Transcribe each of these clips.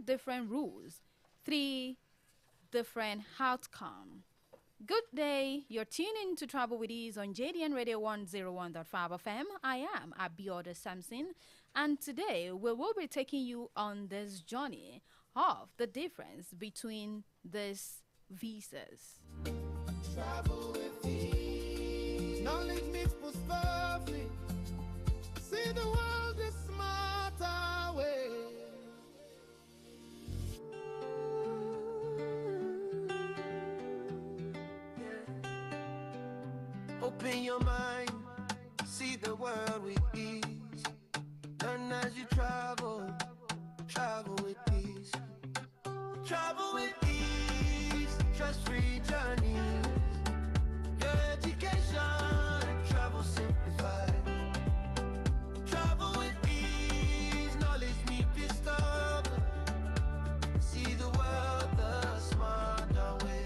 different rules, 3 different outcomes. Good day. You're tuning to Travel with Ease on JDN Radio 101.5 FM. I am Abiodun Samson, and today we will be taking you on this journey of the difference between these visas. Travel with ease. Knowledge makes perfect. See the world a smarter way. Open your mind, see the world with ease. Learn as you travel, travel with ease. Travel with ease, stress-free journeys. Your education, travel simplified. Travel with ease, knowledge meet discover. See the world the smarter way.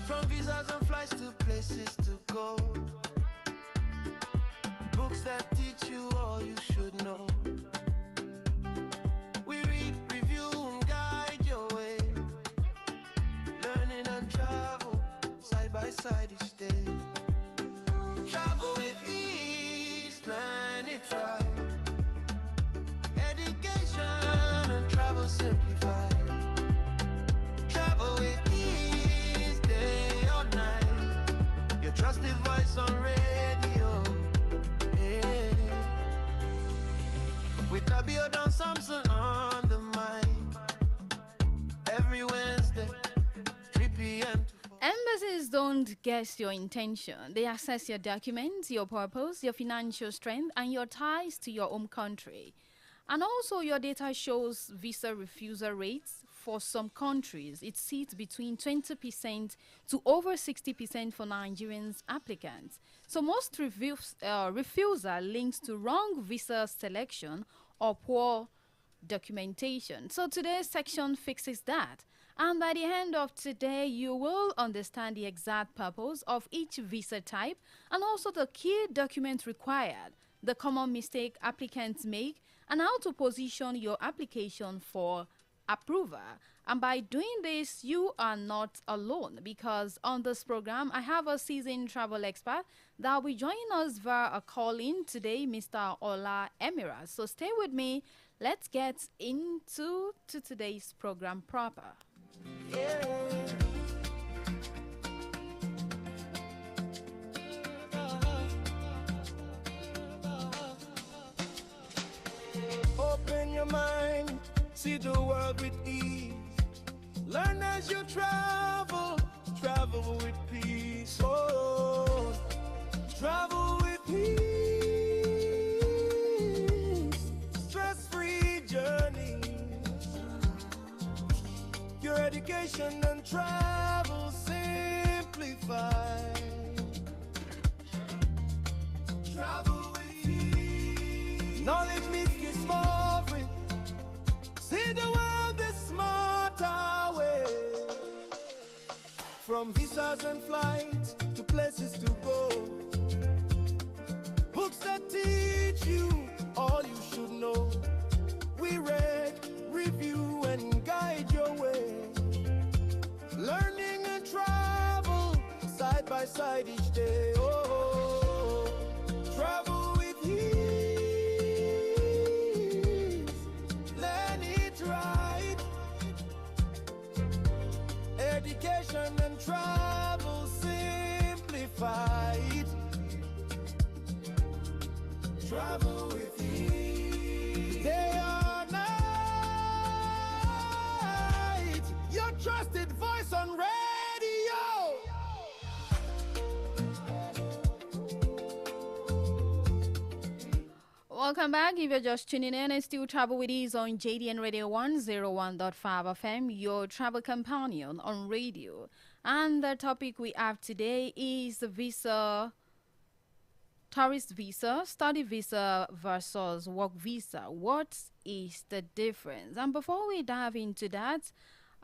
From visas and flights to places to go. Books that teach you all you should know. We read, review, and guide your way. Learning and travel, side by side each day. Travel with ease, plan it right. Education and travel simplified. Travel with ease, day or night. Your trusted voice on radio. Yeah. With Abiodun Samson on the mic. Every Wednesday, 3 p.m. to 4. Embassies don't guess your intention. They assess your documents, your purpose, your financial strength, and your ties to your home country. And also, your data shows visa refusal rates for some countries. It sits between 20% to over 60% for Nigerian applicants. So most refusal links to wrong visa selection or poor documentation. So today's section fixes that. And by the end of today, you will understand the exact purpose of each visa type and also the key documents required, the common mistake applicants make, and how to position your application for approval. And by doing this, you are not alone, because on this program, I have a seasoned travel expert that will join us via a call-in today, Mr. OLABODE. So stay with me. Let's get into today's program proper. Open your mind, see the world with ease. Learn as you travel, travel with peace. Oh, travel with peace. Stress-free journey. Your education and travel simplified. Travel with ease. Knowledge meets discovery. See the world the smarter way. From visas and flights to places to go. Books that teach you all you should know. We read, review, and guide your way. Learning and travel side by side each day. Oh, travel with ease. Learn it right. Education and travel simplified. Travel with ease. Day or night. Your trusted voice on radio. Welcome back. If you're just tuning in, it's still Travel with Ease on JDN Radio 101.5 FM, your travel companion on radio. And the topic we have today is the visa, tourist visa, study visa versus work visa. What is the difference? And before we dive into that,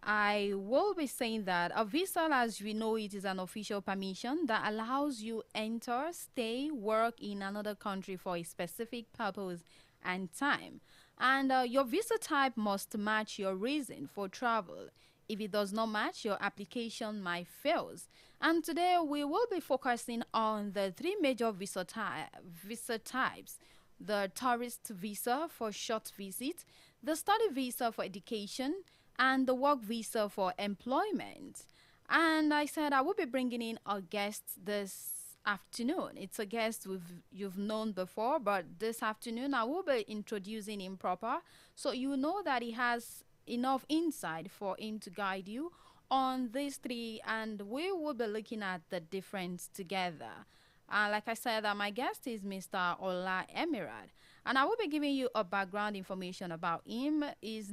I will be saying that a visa, as we know, it is an official permission that allows you enter, stay, work in another country for a specific purpose and time. And your visa type must match your reason for travel. If it does not match, your application might fail. And today we will be focusing on the three major visa types: the tourist visa for short visit, the study visa for education, and the work visa for employment. And I said I will be bringing in a guest this afternoon. It's a guest you've known before, but this afternoon I will be introducing him proper, so you know that he has enough insight for him to guide you on these three, and we will be looking at the difference together. Like I said, my guest is Mr. Ola Emirad, and I will be giving you a background information about him. He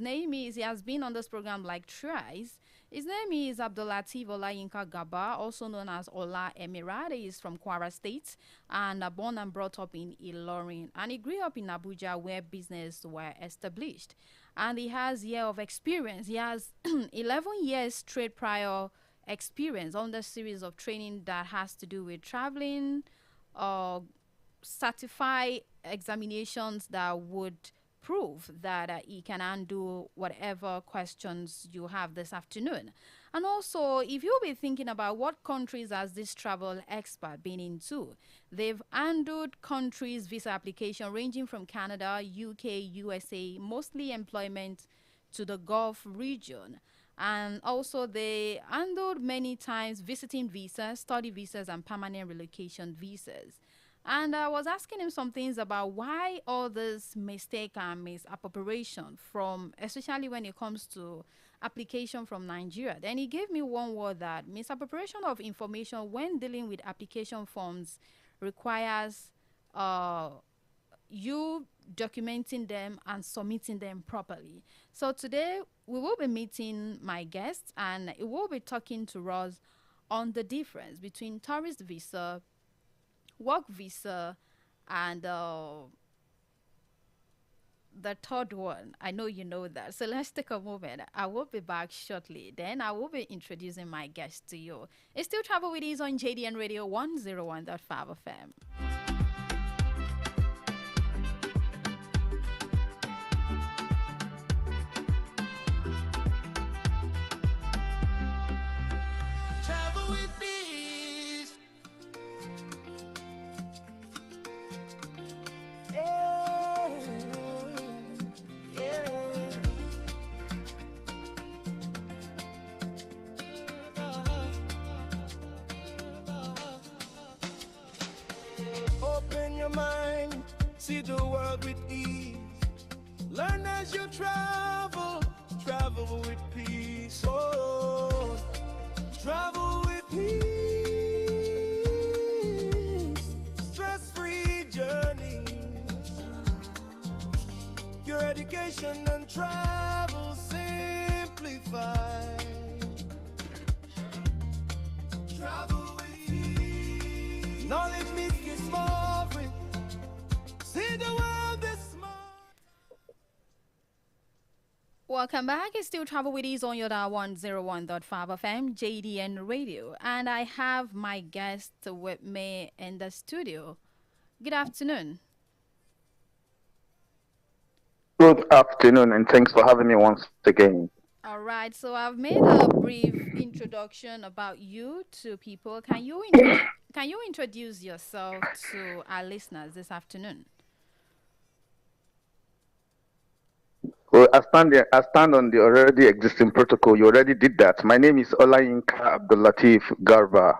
has been on this program like thrice. His name is Abdulateef Olayinka Gaba, also known as Ola Emirad. He is from Kwara State and born and brought up in Ilorin. And he grew up in Abuja where business were established. And he has year of experience. He has 11 years straight prior experience on the series of training that has to do with traveling, uh, certify examinations that would prove that he can undo whatever questions you have this afternoon. And also, if you'll be thinking about what countries has this travel expert been into, they've handled countries' visa application ranging from Canada, UK, USA, mostly employment to the Gulf region. And also, they handled many times visiting visas, study visas, and permanent relocation visas. And I was asking him some things about why all this mistake and misappropriation from, especially when it comes to application from Nigeria. Then he gave me one word that misappropriation of information when dealing with application forms requires uh, you documenting them and submitting them properly. So today we will be meeting my guest and he will be talking to us on the difference between tourist visa, work visa, and the third one. I know you know that. So let's take a moment. I will be back shortly. Then I will be introducing my guest to you. It's still Travel with Ease on JDN Radio 101.5 FM. Travel with ease. Yeah, yeah. Open your mind, see the world with ease. Learn as you travel, travel with peace. Oh, travel with peace. Stress-free journey. Your education and travel simplified. Travel with ease. Knowledge meets discovery. See the world this small. Welcome back. It's still Travel with Ease on your 101.5 FM, JDN Radio. And I have my guest with me in the studio. Good afternoon. Good afternoon, and thanks for having me once again. All right, so I've made a brief introduction about you to people. Can you introduce yourself to our listeners this afternoon? Well, I stand on the already existing protocol. You already did that. My name is Olayinka Abdulateef Garba,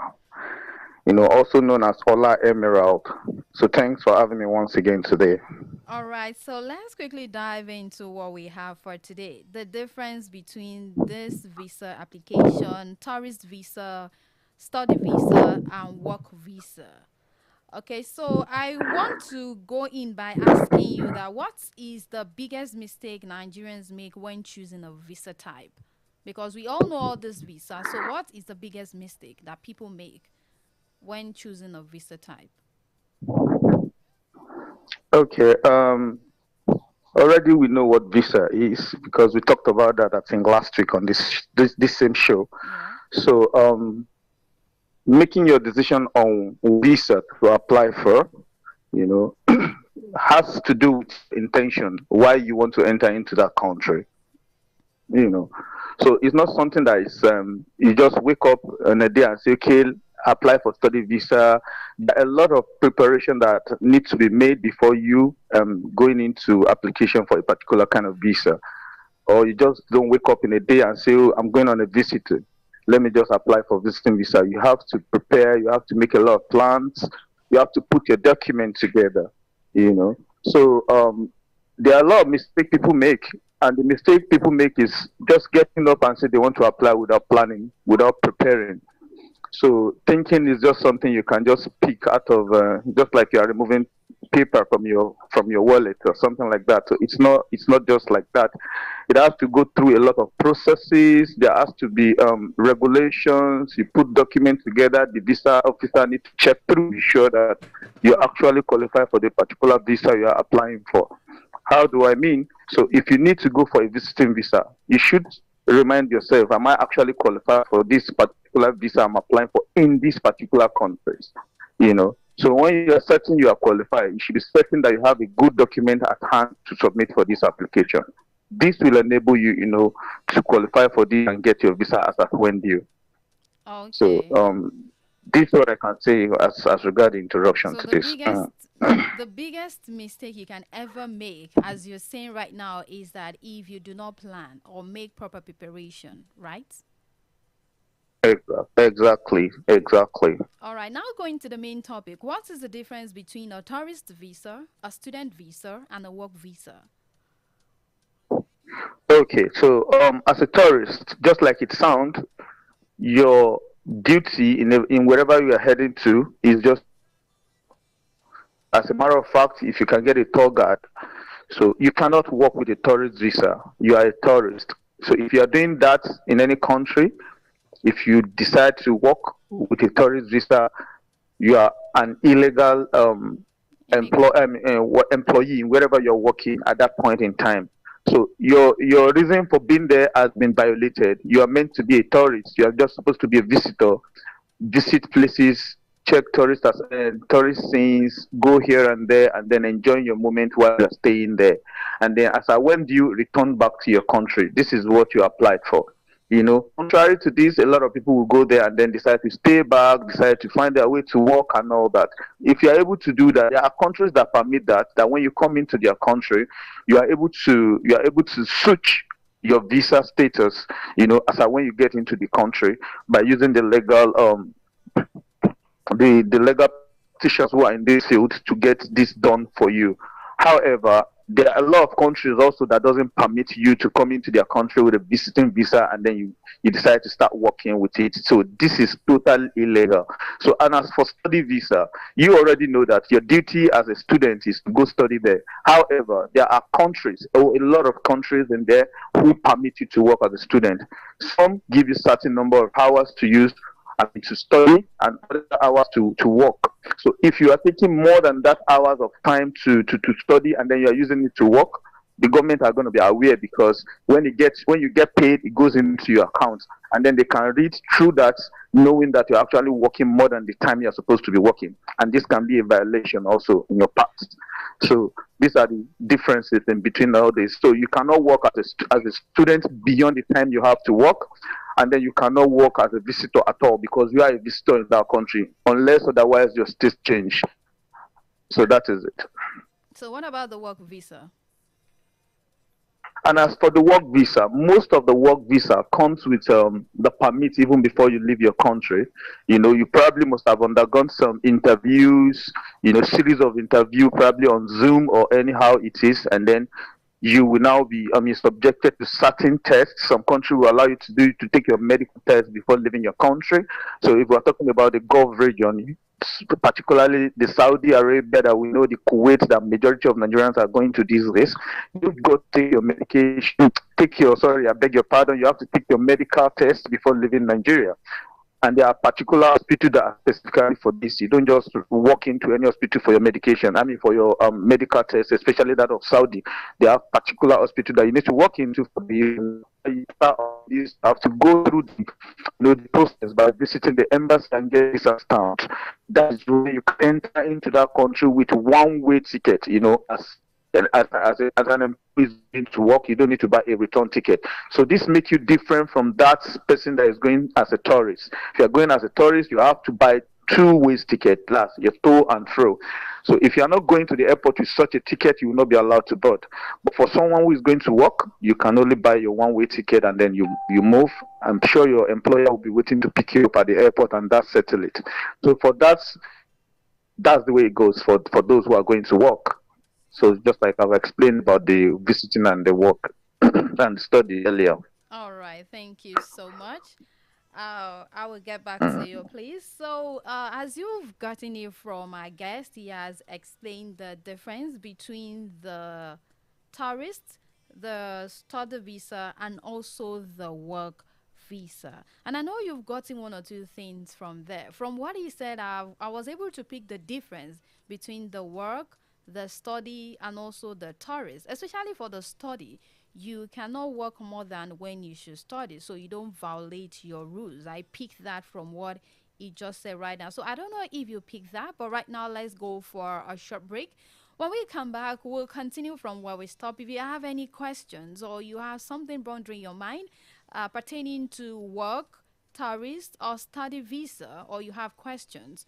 also known as Ola Emerald. So thanks for having me once again today. All right, so let's quickly dive into what we have for today. The difference between this visa application, tourist visa, study visa, and work visa. Okay, so I want to go in by asking you that what is the biggest mistake Nigerians make when choosing a visa type? Because we all know all this visa. So what is the biggest mistake that people make when choosing a visa type? Okay. Already we know what visa is because we talked about that I think last week on this same show. Yeah. So making your decision on visa to apply for, has to do with intention, why you want to enter into that country. You know, so it's not something that is you just wake up on a day and say, okay, apply for study visa. There are a lot of preparation that needs to be made before you going into application for a particular kind of visa. Or you just don't wake up in a day and say, oh, I'm going on a visit, let me just apply for visiting visa. You have to prepare, you have to make a lot of plans, you have to put your document together, you know. So there are a lot of mistakes people make, and the mistake people make is just getting up and say they want to apply without planning, without preparing. So thinking is just something you can just pick out of, just like you are removing paper from your wallet or something like that. So it's not just like that. It has to go through a lot of processes. There has to be regulations. You put documents together. The visa officer needs to check through, be sure that you actually qualify for the particular visa you are applying for. How do I mean? So if you need to go for a visiting visa, you should remind yourself, am I actually qualified for this particular visa I'm applying for in these particular countries? You know. So when you are certain you are qualified, you should be certain that you have a good document at hand to submit for this application. This will enable you, you know, to qualify for this and get your visa as at when due. So Okay. this is what I can say as regard the introduction So to the this. biggest mistake you can ever make, as you're saying right now, is that if you do not plan or make proper preparation, right? Exactly, exactly. All right, now going to the main topic. What is the difference between a tourist visa, a student visa, and a work visa? Okay, so as a tourist, just like it sounds, your duty in wherever you are heading to is just as a matter of fact, if you can get a tour guide, so you cannot work with a tourist visa. You are a tourist. So if you are doing that in any country, if you decide to work with a tourist visa, you are an illegal Immigrant. employee wherever you're working at that point in time. So your reason for being there has been violated. You are meant to be a tourist. You are just supposed to be a visitor, visit places, check tourist scenes, go here and there, and then enjoy your moment while you're staying there. And then, as I went, you return back to your country. This is what you applied for. You know, contrary to this, a lot of people will go there and then decide to stay back, decide to find their way to work and all that. If you are able to do that, there are countries that permit that. That when you come into their country, you are able to switch your visa status. You know, as when you get into the country by using the legal practitioners who are in this field to get this done for you. However, there are a lot of countries also that doesn't permit you to come into their country with a visiting visa and then you decide to start working with it. So this is totally illegal. So and as for study visa, you already know that your duty as a student is to go study there. However, there are countries or a lot of countries in there who permit you to work as a student. Some give you certain number of hours to use, I mean, to study and other hours to work. So if you are taking more than that hours of time to study and then you are using it to work, the government are going to be aware because when you get paid, it goes into your account and then they can read through that, knowing that you're actually working more than the time you're supposed to be working. And this can be a violation also in your past. So these are the differences in between all this. So you cannot work as a student beyond the time you have to work, and then you cannot work as a visitor at all because you are a visitor in that country, unless otherwise your state change. So that is it. So what about the work visa? And as for the work visa, most of the work visa comes with the permit even before you leave your country. You know, you probably must have undergone some interviews, you know, series of interview, probably on Zoom or anyhow it is, and then you will now be, subjected to certain tests. Some country will allow you to take your medical test before leaving your country. So if we're talking about the Gulf region, particularly the Saudi Arabia that we know, the Kuwait that majority of Nigerians are going to these days, you've got to take your medication, I beg your pardon, you have to take your medical test before leaving Nigeria. And there are particular hospitals that are specifically for this. You don't just walk into any hospital for your medication. I mean, for your medical test, especially that of Saudi. There are particular hospitals that you need to walk into for the you have to go through the process by visiting the embassy and get visa stamped. That is when you can enter into that country with one-way ticket. As an employee is going to work, you don't need to buy a return ticket. So this makes you different from that person that is going as a tourist. If you're going as a tourist, you have to buy two-ways ticket, plus your to and fro. So if you are not going to the airport with such a ticket, you will not be allowed to board. But for someone who is going to work, you can only buy your one-way ticket and then you move. I'm sure your employer will be waiting to pick you up at the airport and that settle it. So for that's the way it goes for those who are going to work. So just like I've explained about the visiting and the work and study earlier. All right, thank you so much. I will get back to you, please. So, as you've gotten it from our guest, he has explained the difference between the tourist, the study visa, and also the work visa. And I know you've gotten one or two things from there. From what he said, I was able to pick the difference between the work, the study, and also the tourist, especially for the study. You cannot work more than when you should study, so you don't violate your rules. I picked that from what he just said right now. So I don't know if you picked that, but right now let's go for a short break. When we come back, we'll continue from where we stop. If you have any questions or you have something bothering your mind pertaining to work, tourist, or study visa, or you have questions,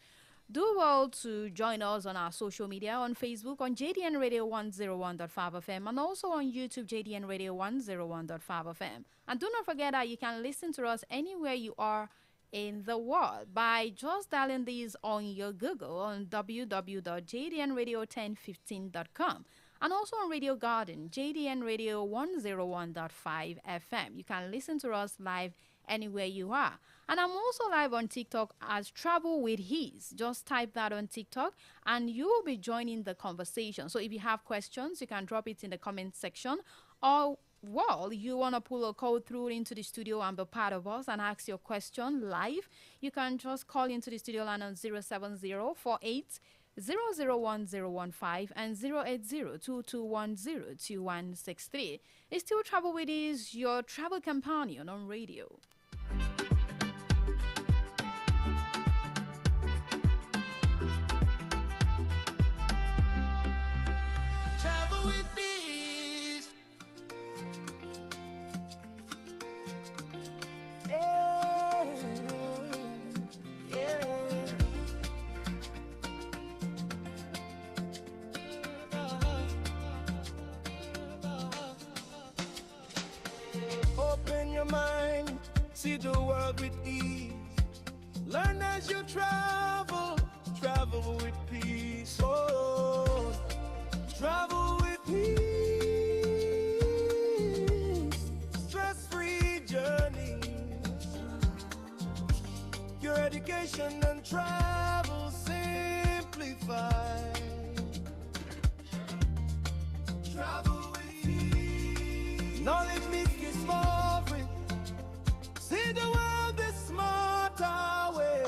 do well to join us on our social media on Facebook on JDN Radio 101.5 FM and also on YouTube JDN Radio 101.5 FM. And do not forget that you can listen to us anywhere you are in the world by just dialing these on your Google on www.jdnradio1015.com and also on Radio Garden JDN Radio 101.5 FM. You can listen to us live anywhere you are. And I'm also live on TikTok as Travel with His. Just type that on TikTok and you will be joining the conversation. So if you have questions, you can drop it in the comment section, or well, you want to pull a call through into the studio and be part of us and ask your question live, you can just call into the studio line on 07048 001015 and 08022102163. It's still Travel with His, your travel companion on radio. Travel with ease. Yeah, yeah. Open your mind, see the world with ease. Learn as you travel, travel with peace. Oh, travel with peace. Stress-free journey. Your education and travel simplified. Travel with ease. Knowledge makes you small free. See the world this smarter way.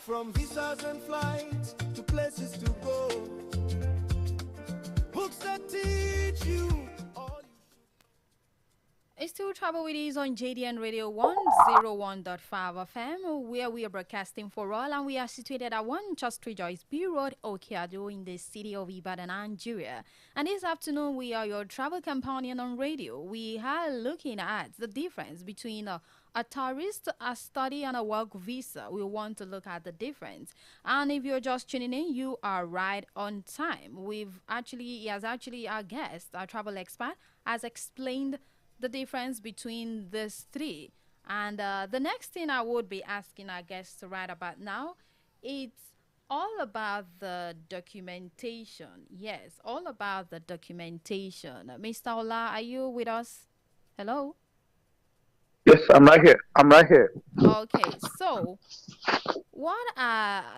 From visas and flights to places to go. Books that teach you all you. It's still Travel with Ease on JDN Radio 101.5 FM, where we are broadcasting for all, and we are situated at 1 Chastry Joyce B Road, Okeado, in the city of Ibadan, Nigeria. And this afternoon, we are your travel companion on radio. We are looking at the difference between a tourist, a study, and a work visa. We want to look at the difference. And if you're just tuning in, you are right on time. He has actually, our guest, our travel expert, has explained the difference between these three. And the next thing I would be asking our guests right about now, it's all about the documentation. Yes, all about the documentation. Mr. Ola, are you with us? Hello? Yes, I'm right here. Okay, so what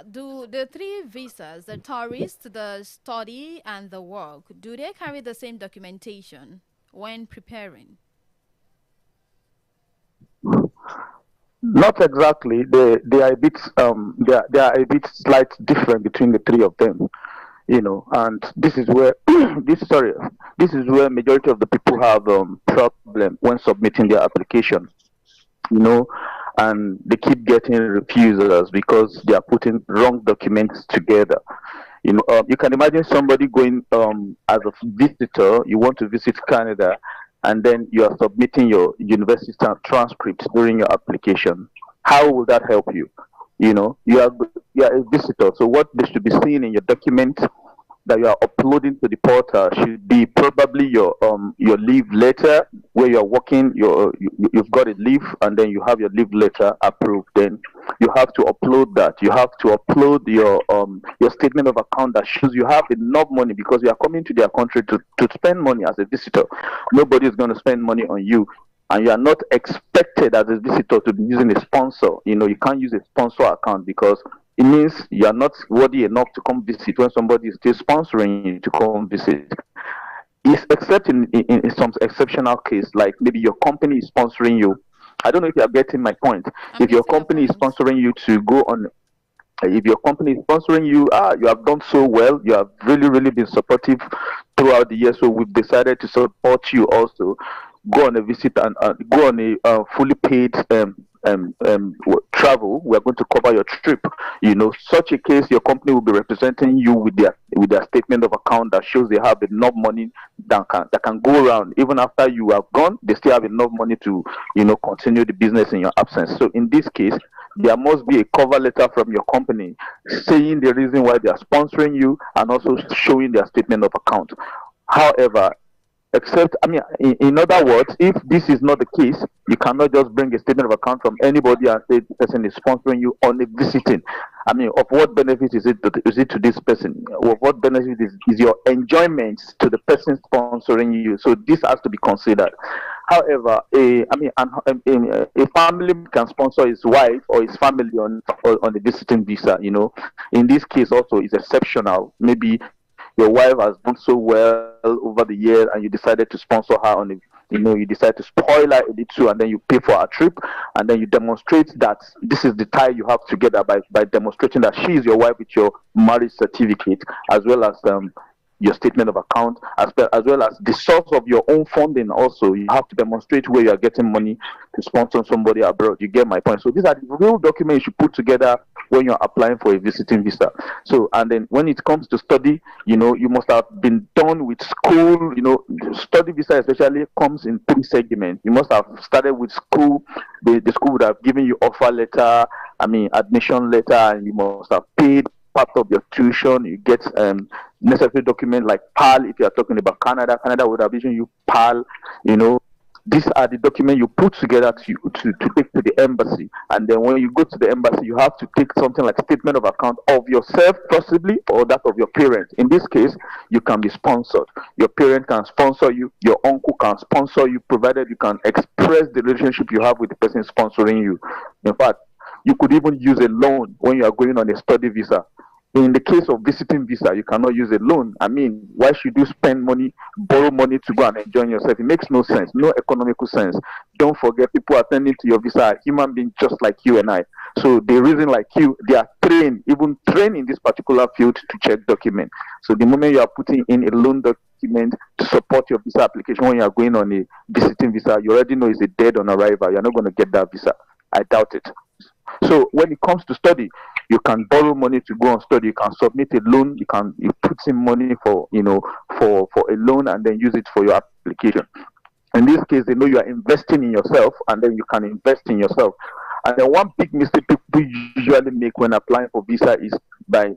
do the three visas, the tourist, the study, and the work, do they carry the same documentation when preparing? Not exactly. They are a bit they are a bit slight different between the three of them. And this is where this is where majority of the people have problem when submitting their application, you know, and they keep getting refusals because they are putting wrong documents together. You can imagine somebody going as a visitor. You want to visit Canada, and then you are submitting your university transcript during your application. How will that help you? You are a visitor. So what they should be seeing in your document that you are uploading to the portal should be probably your leave letter where you're working. You've got a leave, and then you have your leave letter approved. Then you have to upload that. You have to upload your statement of account that shows you have enough money, because you are coming to their country to spend money as a visitor. Nobody is going to spend money on you, and you are not expected as a visitor to be using a sponsor. You can't use a sponsor account, because it means you are not worthy enough to come visit when somebody is still sponsoring you to come visit. Is except in some exceptional case, like maybe your company is sponsoring you. I don't know if you are getting my point. I'm If your getting your company is point. sponsoring you to go on, if your company is sponsoring you, you have done so well, you have really, really been supportive throughout the year, so we've decided to support you also. Go on a visit and go on a fully paid travel. We're going to cover your trip. Such a case, your company will be representing you with their statement of account that shows they have enough money that can go around. Even after you are gone, they still have enough money to continue the business in your absence. So in this case, there must be a cover letter from your company saying the reason why they are sponsoring you, and also showing their statement of account. However, except, I mean, in other words, if this is not the case, you cannot just bring a statement of account from anybody and say the person is sponsoring you on a visiting. I mean, of what benefit is it to this person? Of what benefit is your enjoyment to the person sponsoring you? So this has to be considered. However, a family can sponsor his wife or his family on a visiting visa. In this case also is exceptional. Maybe your wife has done so well over the years, and you decided to sponsor her on a, you decide to spoil her a little, and then you pay for her trip, and then you demonstrate that this is the tie you have together by demonstrating that she is your wife with your marriage certificate, as well as your statement of account, as well as the source of your own funding. Also, you have to demonstrate where you are getting money to sponsor somebody abroad. You get my point? So these are the real documents you put together when you're applying for a visiting visa. So, and then when it comes to study, you must have been done with school. Study visa especially comes in three segments. You must have started with school. The school would have given you offer letter, admission letter, and you must have paid part of your tuition. You get necessary document like PAL. If you are talking about Canada would have issued you PAL. These are the documents you put together to take to the embassy. And then when you go to the embassy, you have to take something like statement of account of yourself, possibly, or that of your parents. In this case, you can be sponsored. Your parent can sponsor you. Your uncle can sponsor you, provided you can express the relationship you have with the person sponsoring you. In fact, you could even use a loan when you are going on a study visa. In the case of visiting visa, you cannot use a loan. I mean, why should you spend money, borrow money to go and enjoy yourself? It makes no sense, no economical sense. Don't forget, people attending to your visa are human beings just like you and I. So the reason, like you, they are trained, even trained in this particular field to check documents. So the moment you are putting in a loan document to support your visa application when you are going on a visiting visa, you already know it's a dead on arrival. You're not going to get that visa. I doubt it. So when it comes to study, you can borrow money to go and study. You can submit a loan. You put in money for a loan, and then use it for your application. In this case, they know you are investing in yourself, and then you can invest in yourself. And then one big mistake people usually make when applying for visa is by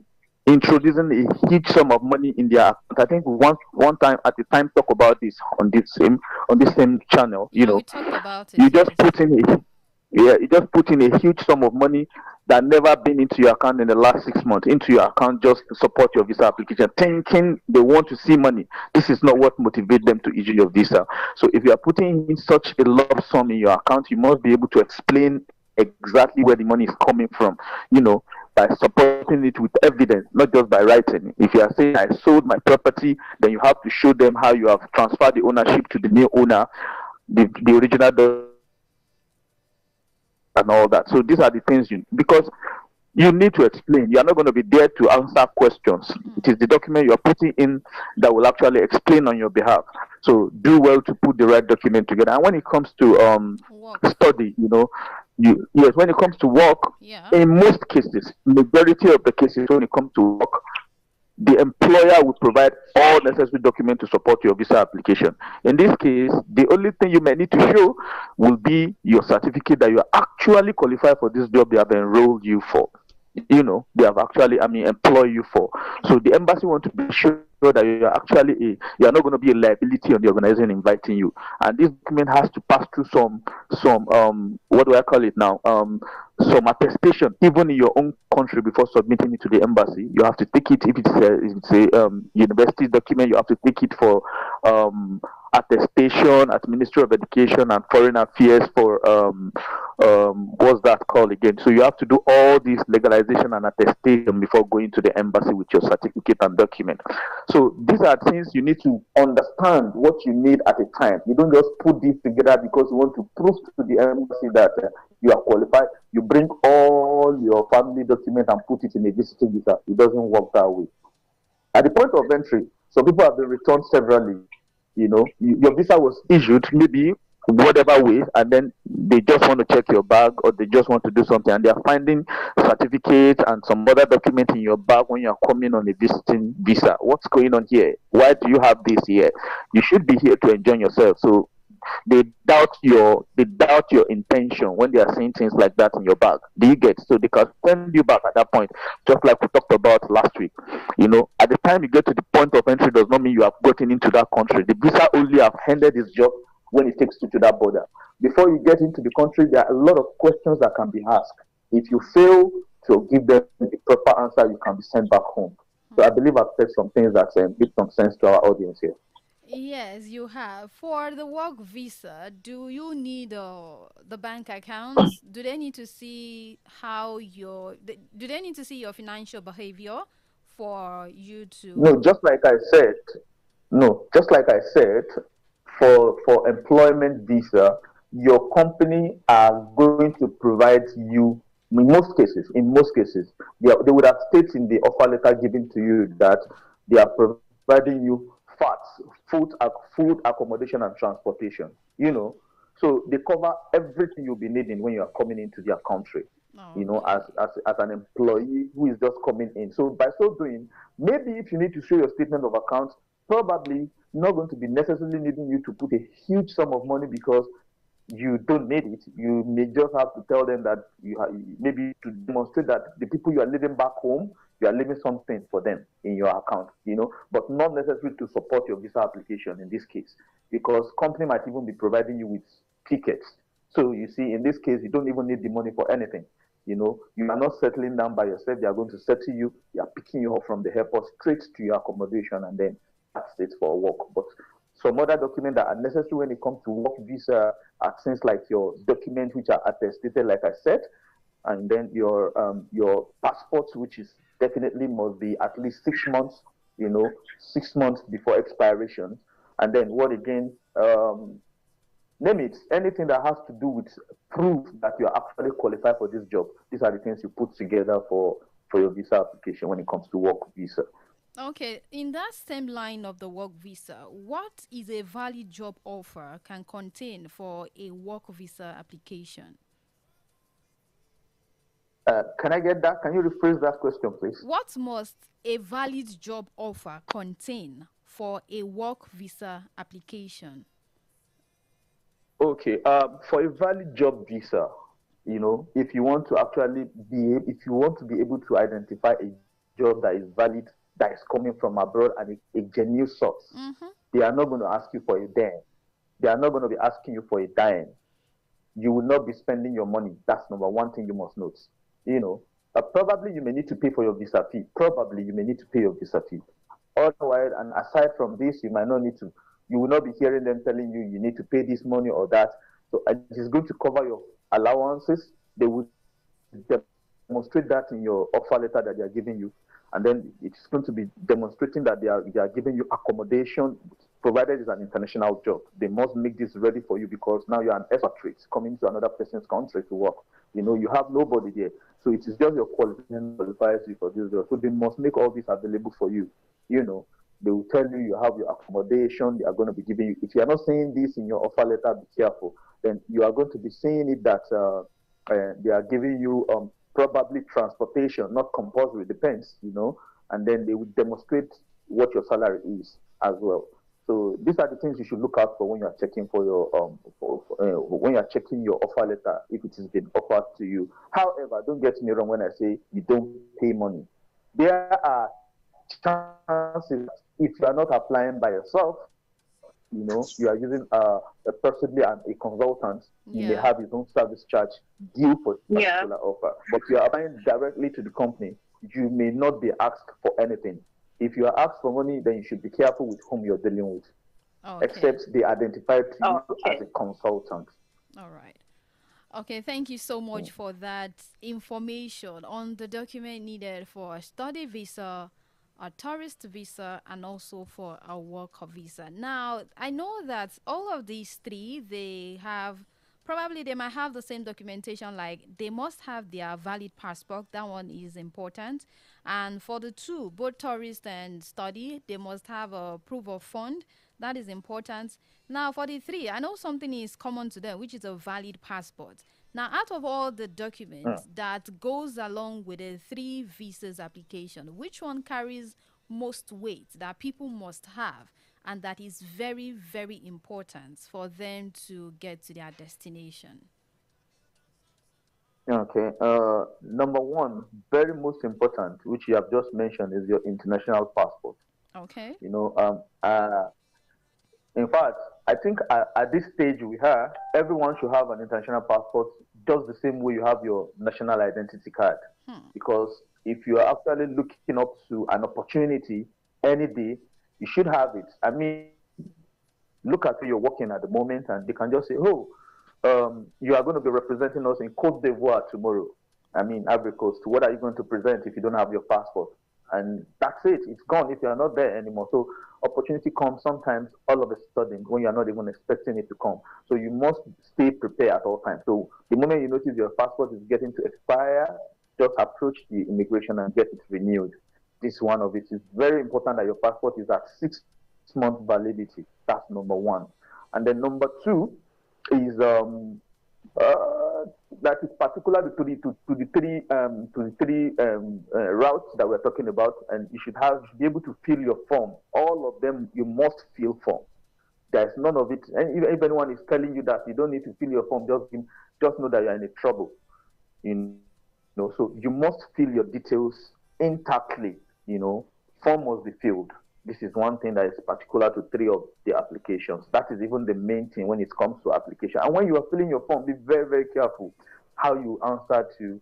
introducing a huge sum of money in their account. I think one time at the time talk about this on this same channel. Yeah, we talked about You it, just yes. put in a you just put in a huge sum of money that never been into your account in the last 6 months into your account just to support your visa application, thinking they want to see money. This is not what motivates them to issue your visa. So if you are putting in such a lump sum in your account, you must be able to explain exactly where the money is coming from, by supporting it with evidence, not just by writing. If you are saying I sold my property, then you have to show them how you have transferred the ownership to the new owner, the original and all that. So these are the things because You need to explain. You are not going to be there to answer questions. It is the document you are putting in that will actually explain on your behalf. So do well to put the right document together. And when it comes to Work. study, yes, when it comes to work, Yeah. in most cases, majority of the cases when it comes to work, the employer will provide all necessary documents to support your visa application. In this case, the only thing you may need to show will be your certificate that you are actually qualified for this job they have enrolled you for. They have actually, employ you for. So the embassy want to be sure that you are not going to be a liability on the organization inviting you. And this document has to pass through some what do I call it now? Some attestation, even in your own country, before submitting it to the embassy. You have to take it if it's a university document. You have to take it for attestation at Ministry of Education and Foreign Affairs for what's that called again? So you have to do all these legalization and attestation before going to the embassy with your certificate and document. So these are things you need to understand what you need at a time. You don't just put this together because you want to prove to the embassy that you are qualified. You bring all your family documents and put it in a visiting visa. It doesn't work that way. At the point of entry, some people have been returned severally. Your visa was issued maybe whatever way, and then they just want to check your bag or they just want to do something, and they are finding certificates and some other document in your bag when you are coming on a visiting visa. What's going on here? Why do you have this here? You should be here to enjoy yourself. So they doubt your intention when they are saying things like that in your bag. Do you get? So they can send you back at that point, just like we talked about last week. At the time you get to the point of entry does not mean you have gotten into that country. The visa only have handed this job when it takes you to that border. Before you get into the country, there are a lot of questions that can be asked. If you fail to give them the proper answer, you can be sent back home. So I believe I've said some things that make some sense to our audience here. Yes, you have. For the work visa, do you need the bank accounts? Do they need to see do they need to see your financial behavior for you No, to? just like I said, no, just like I said, for employment visa, your company are going to provide you in most cases, they would have stated in the offer letter given to you that they are providing you fats, food accommodation and transportation. So they cover everything you'll be needing when you are coming into their country. As, Okay. as an employee who is just coming in. So by so doing, maybe if you need to show your statement of accounts, probably not going to be necessarily needing you to put a huge sum of money because you don't need it. You may just have to tell them that maybe to demonstrate that the people you are leaving back home, you are leaving something for them in your account, but not necessarily to support your visa application in this case, because company might even be providing you with tickets. So you see, in this case, you don't even need the money for anything. You are not settling down by yourself. They are going to settle you. They are picking you up from the airport straight to your accommodation, and then that's it for work. But some other documents that are necessary when it comes to work visa are things like your documents which are attested, like I said, and then your passport, which is definitely must be at least 6 months, 6 months before expiration, and then what again? Name it, anything that has to do with proof that you're actually qualified for this job. These are the things you put together for your visa application when it comes to work visa. Okay, in that same line of the work visa, what is a valid job offer can contain for a work visa application? Can I get that? Can you rephrase that question, please? What must a valid job offer contain for a work visa application? Okay. For a valid job visa, if you want to actually if you want to be able to identify a job that is valid, that is coming from abroad and a genuine source, Mm-hmm. they are not going to ask you for a dime. They are not going to be asking you for a dime. You will not be spending your money. That's number one thing you must note. You know, probably you may need to pay for your visa fee. Probably you may need to pay your visa fee. Otherwise, and aside from this, you might not need to. You will not be hearing them telling you you need to pay this money or that. So it is going to cover your allowances. They will demonstrate that in your offer letter that they are giving you, and then it's going to be demonstrating that they are giving you accommodation, provided it's an international job. They must make this ready for you because now you're an expatriate coming to another person's country to work. You have nobody there. So it is just your qualification qualifies you for this job. So they must make all this available for you. You know, they will tell you you have your accommodation. They are going to be giving you. If you are not saying this in your offer letter, be careful. Then you are going to be saying it that they are giving you probably transportation, not compulsory, depends. And then they will demonstrate what your salary is as well. So these are the things you should look out for when you are checking for your when you are checking your offer letter if it has been offered to you. However, don't get me wrong when I say you don't pay money. There are chances that if you are not applying by yourself, you are using possibly a consultant, you may have Yeah. his own service charge due for this particular offer. But if you are applying directly to the company, you may not be asked for anything. If you are asked for money, then you should be careful with whom you're dealing with, Okay. except they identified to you as a consultant. All right. Okay, thank you so much for that information on the document needed for a study visa, a tourist visa, and also for a worker visa. Now, I know that all of these three, they have probably they might have the same documentation, like they must have their valid passport. That one is important. And for the two, both tourist and study, they must have a proof of fund. That is important. Now, for the three, I know something is common to them, which is a valid passport. Now, out of all the Mm. documents that goes along with the three visas application, which one carries most weight that people must have and that is very, very important for them to get to their destination? Okay. Number one, very most important, which you have just mentioned, is your international passport. Okay. You know, in fact, I think at this stage we have, everyone should have an international passport just the same way you have your national identity card. Hmm. Because if you are actually looking up to an opportunity any day, you should have it. I mean, look at where you're working at the moment, and they can just say, "Oh, you are going to be representing us in Cote d'Ivoire tomorrow." I mean, Ivory Coast. What are you going to present if you don't have your passport? And that's it. It's gone if you are not there anymore. So opportunity comes sometimes all of a sudden when you are not even expecting it to come. So you must stay prepared at all times. So the moment you notice your passport is getting to expire, just approach the immigration and get it renewed. This one of it is very important that your passport is at 6 month validity. That's number one. And then number two is uh, that is particular to the three routes that we're talking about, and you should be able to fill your form. All of them you must fill form. There's none of it. And if anyone is telling you that you don't need to fill your form, just know that you're in a trouble. So you must fill your details intactly. Form must be filled. This is one thing that is particular to three of the applications. That is even the main thing when it comes to application. And when you are filling your form, be very, very careful how you answer to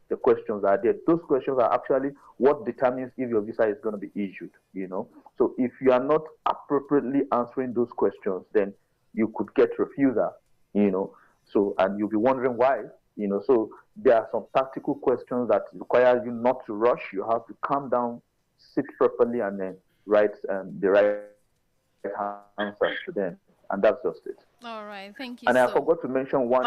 the questions that are there. Those questions are actually what determines if your visa is going to be issued. So if you are not appropriately answering those questions, then you could get refusal, you know. So, and you'll be wondering why. So there are some tactical questions that require you not to rush. You have to calm down, sit properly, and then write the right answers to them. And that's just it. All right. And Thank I you forgot to so. mention one.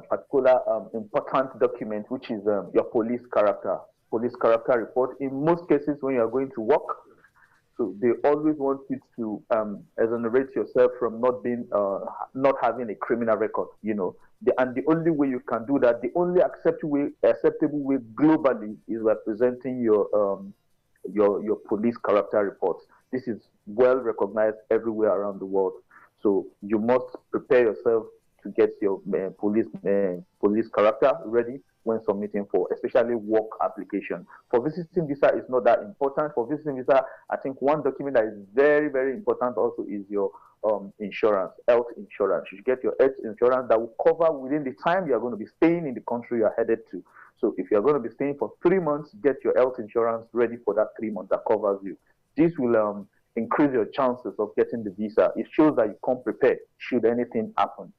Particular important document, which is your police character report. In most cases, when you are going to work, so they always want you to exonerate yourself from not having a criminal record. And the only way you can do that, the only acceptable way globally, is by presenting your police character reports. This is well recognized everywhere around the world. So you must prepare yourself to get your police character ready when submitting for especially work application. For visiting visa, it's not that important. For visiting visa, I think one document that is very, very important also is your insurance, health insurance. You should get your health insurance that will cover within the time you are going to be staying in the country you are headed to. So if you are going to be staying for 3 months, get your health insurance ready for that 3 months that covers you. This will increase your chances of getting the visa. It shows that you come prepared should anything happen.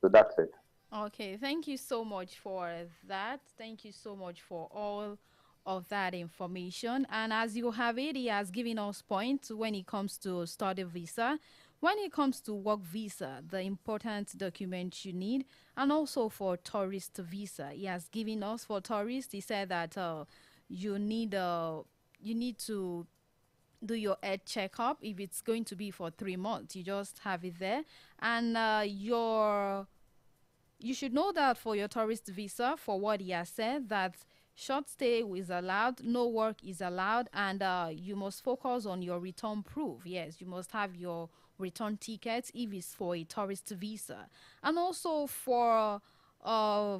So that's it. Okay, thank you so much for that. Thank you so much for all of that information. And as you have it, he has given us points when it comes to study visa. When it comes to work visa, the important documents you need, and also for tourist visa, he has given us for tourists. He said that you need you need to do your head checkup. If it's going to be for 3 months, you just have it there, and you should know that for your tourist visa, for what he has said, that short stay is allowed, no work is allowed, and you must focus on your return proof. Yes, you must have your return ticket if it's for a tourist visa, and also uh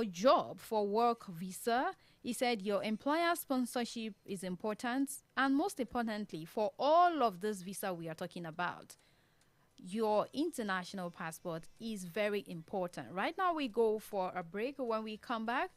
job, for work visa. He said your employer sponsorship is important, and most importantly, for all of this visa we are talking about, your international passport is very important. Right now, we go for a break. When we come back,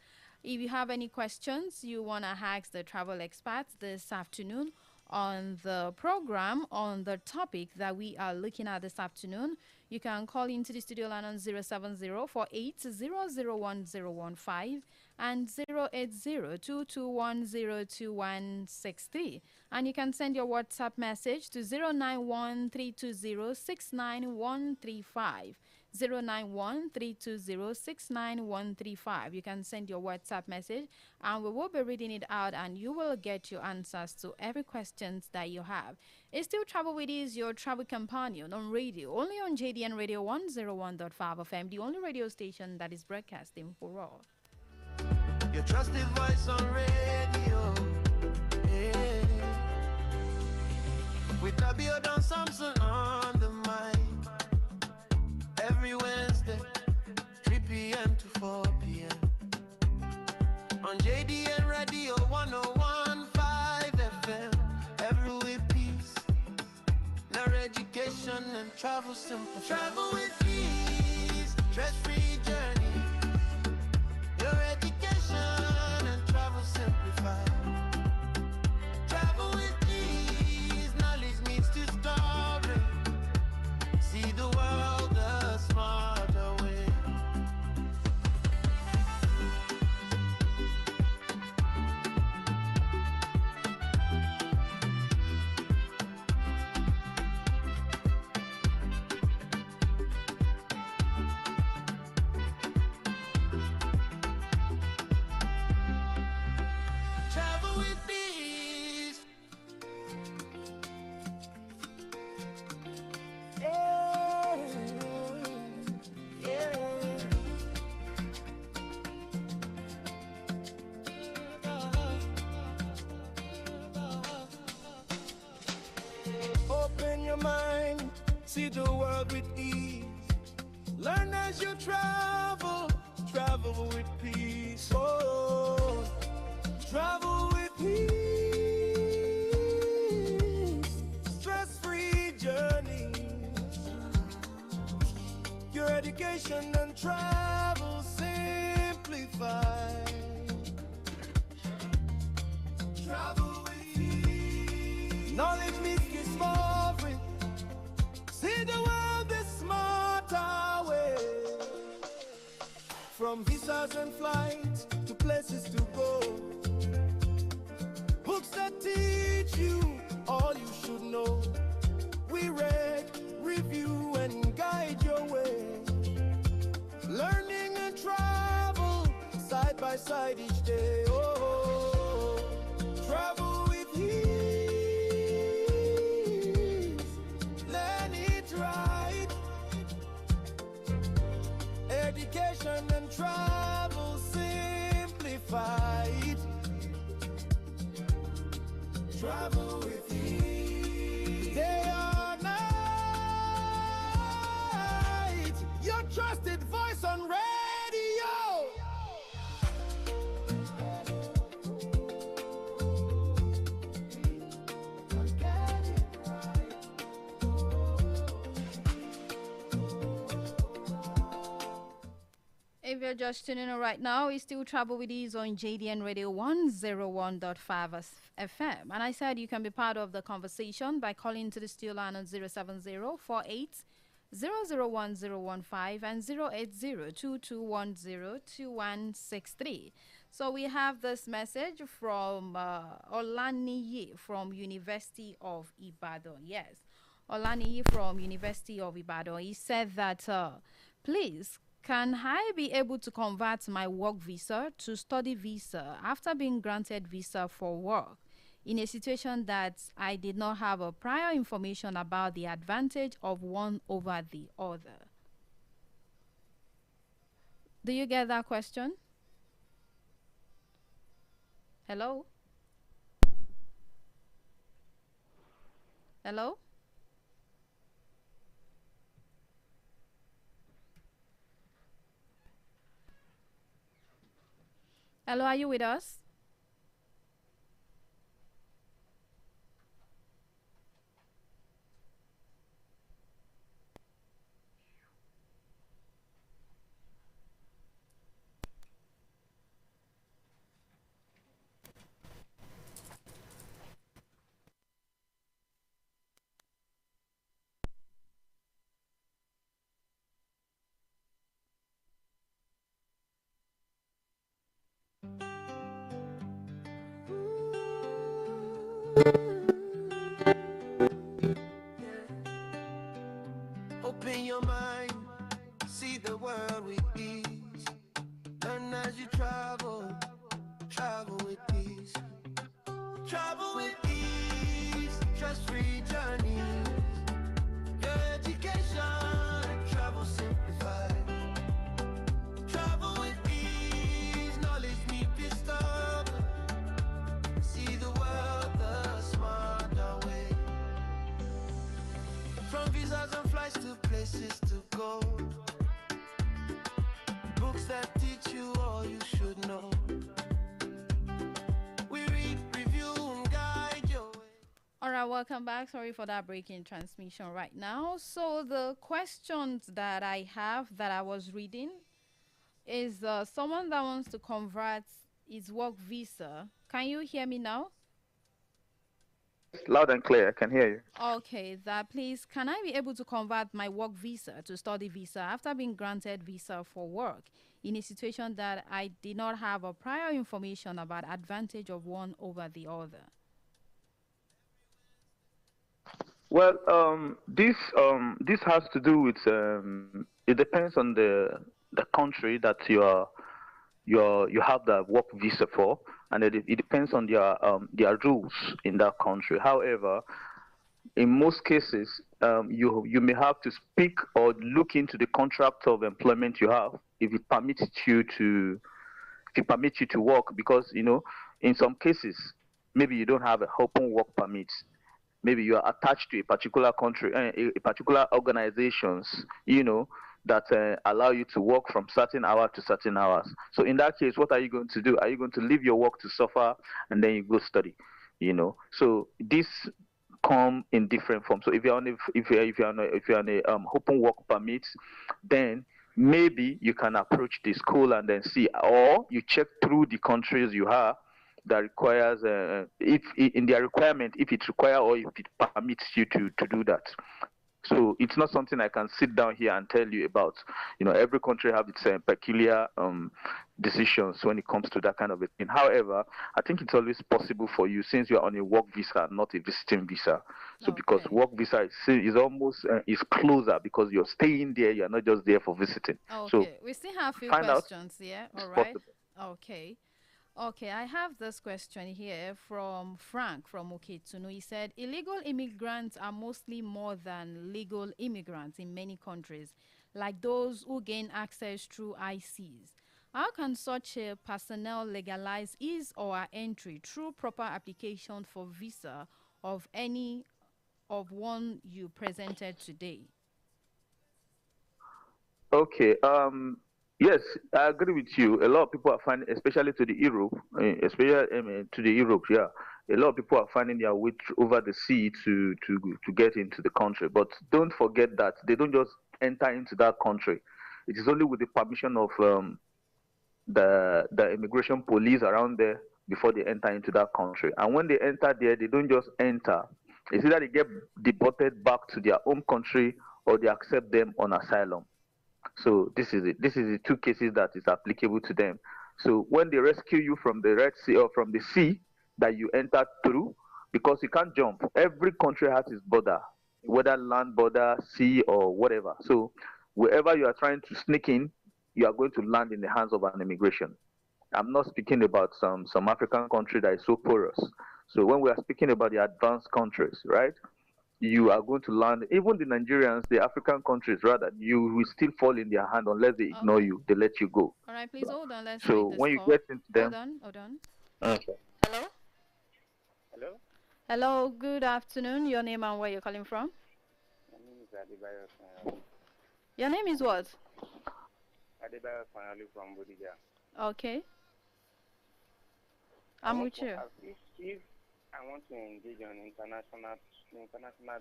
if you have any questions you want to ask the travel experts this afternoon on the program, on the topic that we are looking at this afternoon, you can call into the studio line on 07048001015 and 08022102163. And you can send your WhatsApp message to 09132069135. 09132069135. You can send your WhatsApp message and we will be reading it out and you will get your answers to every questions that you have. It's still Travel with Ease, your travel companion on radio, only on JDN Radio 101.5 FM, the only radio station that is broadcasting for all. Your trusted voice on radio. Yeah. With Abiodun Samson on the mic. Every Wednesday, 3 p.m. to 4 p.m. On JDN Radio 101.5 FM. Every week, peace, now education and travel simple. Travel with ease, stress-free journey. Your education and travel simplified. Travel with ease, knowledge meets discovery. See the world a smarter way. Travel with ease. Yeah. Yeah. Open your mind, see the world with ease. Learn as you travel, travel with peace. Oh, travel with peace, stress-free journey. Your education and travel simplified. Travel with ease. Knowledge meets discovery. See the world the smarter way. From visas and flights to places to go. Books that teach you all you should know. We read, review, and guide your way. Learning and travel side by side each day. Oh, travel with ease. Learn it right. Education and travel simplified. Travel with ease. Day or night. Your trusted voice on radio. If you're just tuning in right now, we still Travel with Ease on JDN Radio 101.5 FM. And I said you can be part of the conversation by calling to the studio line on 07048 001015 and 08022102163. So we have this message from Olaniyi from University of Ibadan. Yes. Olani from University of Ibadan. He said that, please, can I be able to convert my work visa to study visa after being granted visa for work in a situation that I did not have a prior information about the advantage of one over the other? Do you get that question? Hello? Hello? Hello, are you with us? Open your mind, see the world with ease. Learn as you travel, travel with ease. Travel with ease, stress-free journeys. Your education, travel simplified. Travel with ease, knowledge meet discover. See the world the smarter way. From visas and flights to places to go. Books that teach you all you should know. We read, review, and guide your way. All right, welcome back. Sorry for that breaking transmission right now. So the questions that I have that I was reading is someone that wants to convert his work visa. Can you hear me now? Loud and clear, I can hear you. Okay, that please, can I be able to convert my work visa to study visa after being granted visa for work in a situation that I did not have a prior information about advantage of one over the other? Well, this has to do with it depends on the country that you have the work visa for, and it depends on their rules in that country. However, in most cases, you may have to speak or look into the contract of employment you have if it permits you to work, because in some cases maybe you don't have an open work permit. Maybe you are attached to a particular country, a particular organizations, that allow you to work from certain hour to certain hours. So in that case, what are you going to do? Are you going to leave your work to suffer and then you go study? So this come in different forms. So if you're on a open work permit, then maybe you can approach the school and then see, or you check through the countries you have that requires, if in their requirement, if it requires or if it permits you to do that. So it's not something I can sit down here and tell you about. Every country have its peculiar decisions when it comes to that kind of a thing. However, I think it's always possible for you, since you're on a work visa, not a visiting visa. So because Okay. work visa is almost is closer, because you're staying there, you're not just there for visiting. So Okay, we still have a few find out questions here. it's All right. possible. Okay. Okay, I have this question here from Frank from Oketunu. He said, illegal immigrants are mostly more than legal immigrants in many countries, like those who gain access through ICs. How can such a personnel legalize his or her entry through proper application for visa of any of one you presented today? Okay. Yes, I agree with you. A lot of people are finding, especially to the Europe, especially to the Europe. Yeah, a lot of people are finding their way over the sea to get into the country. But don't forget that they don't just enter into that country. It is only with the permission of the immigration police around there before they enter into that country. And when they enter there, they don't just enter. It's either they get deported back to their home country or they accept them on asylum. So this is it. This is the two cases that is applicable to them. So when they rescue you from the Red Sea or from the sea that you entered through, because you can't jump. Every country has its border. whether land border, sea, or whatever. So wherever you are trying to sneak in, you are going to land in the hands of an immigration. I'm not speaking about some African country that is so porous. So when we are speaking about the advanced countries, right? You are going to land, even the Nigerians, the African countries rather, you will still fall in their hand unless they ignore Okay. you, they let you go. All right, please hold on. Let's So take this when you call. get into Hold them, on, hold on. okay. Hello? Hello, Hello, good afternoon. Your name and where you're calling from? my name is Adebayo Fanyolu. Your name is what? Adebayo Fanyolu from Bodija. Okay, I I'm want with to you. ask if I want to engage on international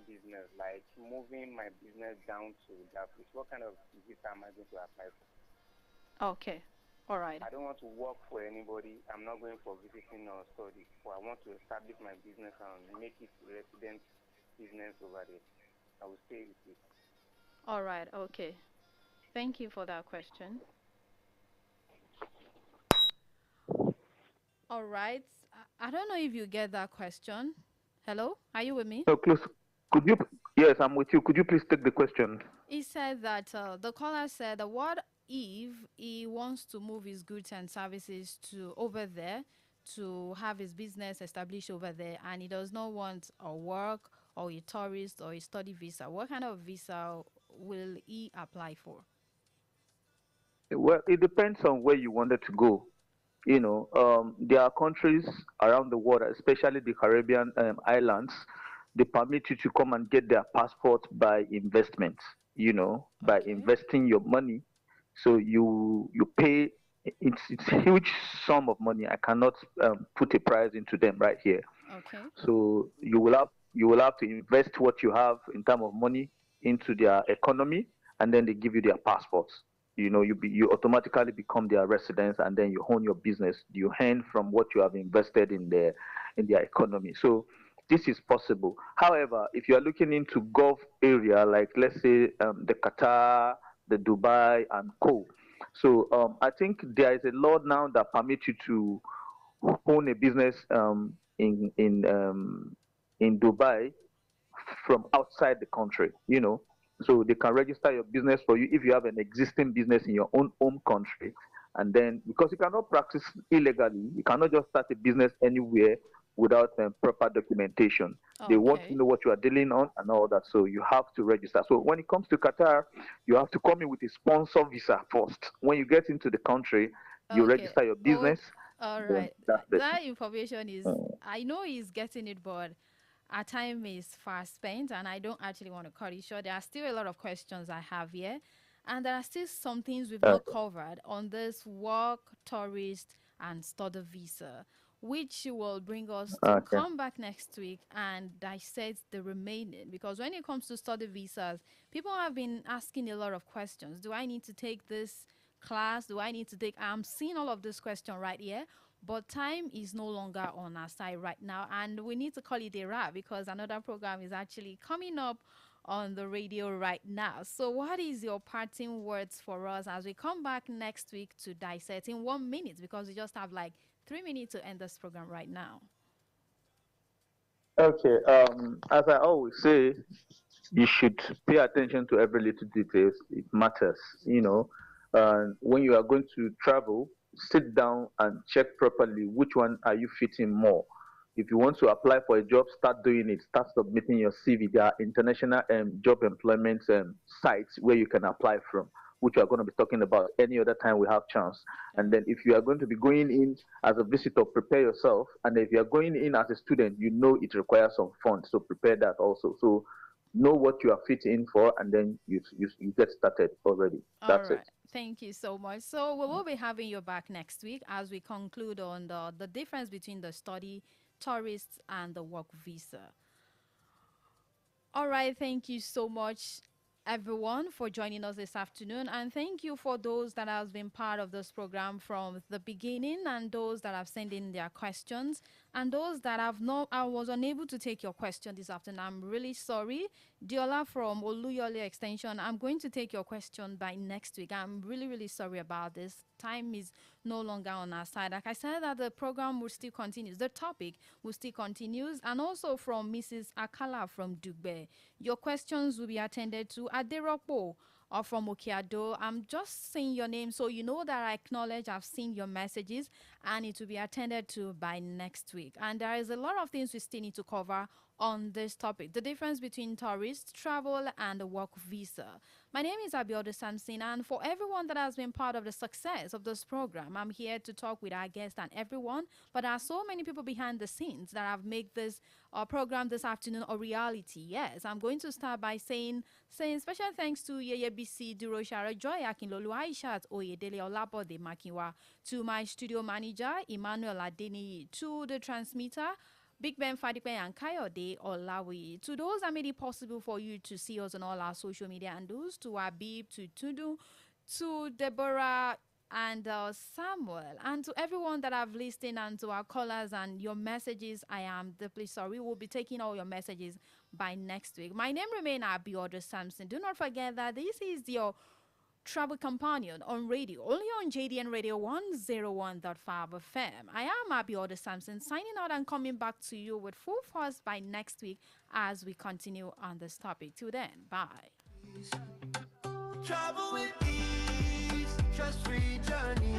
business, like moving my business down to that place. What kind of visa am I going to apply for? Okay, all right. I don't want to work for anybody. I'm not going for visiting or study. But I want to establish my business and make it resident business over there. I will stay with it. All right, okay. Thank you for that question. All right. I don't know if you get that question. Hello, are you with me? No, close. Could you? Yes, I'm with you. Could you please take the question? He said that the caller said, what if he wants to move his goods and services to over there to have his business established over there, and he does not want a work or a tourist or a study visa? What kind of visa will he apply for? Well, it depends on where you wanted to go. There are countries around the world, especially the Caribbean islands. They permit you to come and get their passport by investment. By Okay, investing your money. So you pay. It's a huge sum of money. I cannot put a price into them right here. okay, So you will have to invest what you have in terms of money into their economy, and then they give you their passports. You automatically become their residents, and then you own your business. You earn from what you have invested in their economy. So this is possible. However, if you are looking into Gulf area, like let's say the Qatar, the Dubai, and co. So I think there is a law now that permits you to own a business in Dubai from outside the country. So they can register your business for you if you have an existing business in your own home country. And then, because you cannot practice illegally, you cannot just start a business anywhere without proper documentation. They want to okay, know what you are dealing on and all that. So you have to register. So when it comes to Qatar, you have to come in with a sponsor visa first. When you get into the country, you okay. register your Oh, business. all Then right. that's the That information is, I know he's getting it, but our time is fast spent, and I don't actually want to cut it short. There are still a lot of questions I have here, and there are still some things we've not okay. covered on this work, tourist, and study visa, which will bring us to Okay. come back next week and dissect the remaining. Because when it comes to study visas, people have been asking a lot of questions. Do I need to take this class? Do I need to take? I'm seeing all of this question right here, but time is no longer on our side right now, and we need to call it a wrap because another program is actually coming up on the radio right now. So, what is your parting words for us as we come back next week to dissect in 1 minute? Because we just have like 3 minutes to end this program right now. Okay. As I always say, you should pay attention to every little details. It matters. When you are going to travel, sit down and check properly which one are you fitting more. If you want to apply for a job, start doing it. Start submitting your CV. There are international job employment sites where you can apply from, which we are going to be talking about any other time we have chance. And then if you are going to be going in as a visitor, prepare yourself. And if you are going in as a student, it requires some funds, so prepare that also. So know what you are fit in for, and then you get started already. All That's it. right. Thank you so much. So we will be having you back next week as we conclude on the difference between the study, tourists, and the work visa. All right, thank you so much, everyone, for joining us this afternoon. And thank you for those that have been part of this program from the beginning, and those that have sent in their questions, and those that have not, I was unable to take your question this afternoon. I'm really sorry. Diola from Oluyole Extension, I'm going to take your question by next week. I'm really, really sorry about this. Time is no longer on our side. Like I said, that the program will still continue. The topic will still continues. And also from Mrs. Akala from Dugbe, your questions will be attended to Aderopo or from Okiado. I'm just saying your name so you know that I acknowledge I've seen your messages and it will be attended to by next week. And there is a lot of things we still need to cover on this topic, the difference between tourist travel and a work visa. My name is Abiodun Samson, and for everyone that has been part of the success of this program, I'm here to talk with our guests and everyone. But there are so many people behind the scenes that have made this program this afternoon a reality. Yes, I'm going to start by saying special thanks to Yeye BC Duroshara Joy Akinlolu Aishat Oyedele Olabode Makinwa, to my studio manager Emmanuel Adeni, to the transmitter Big Ben Fadipe and Kayode Olawi. To those that made it possible for you to see us on all our social media handles, to Abib, to Tudu, to Deborah and Samuel, and to everyone that have listened, and to our callers and your messages, I am deeply sorry. We'll be taking all your messages by next week. My name remains Abiodun Samson. Do not forget that this is your travel companion on radio, only on JDN Radio 101.5 FM. I am Abiodun Samson, signing out and coming back to you with full force by next week as we continue on this topic. Till then, bye. Travel with ease, stress-free journey.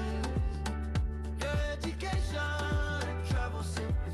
Your education, travel simple.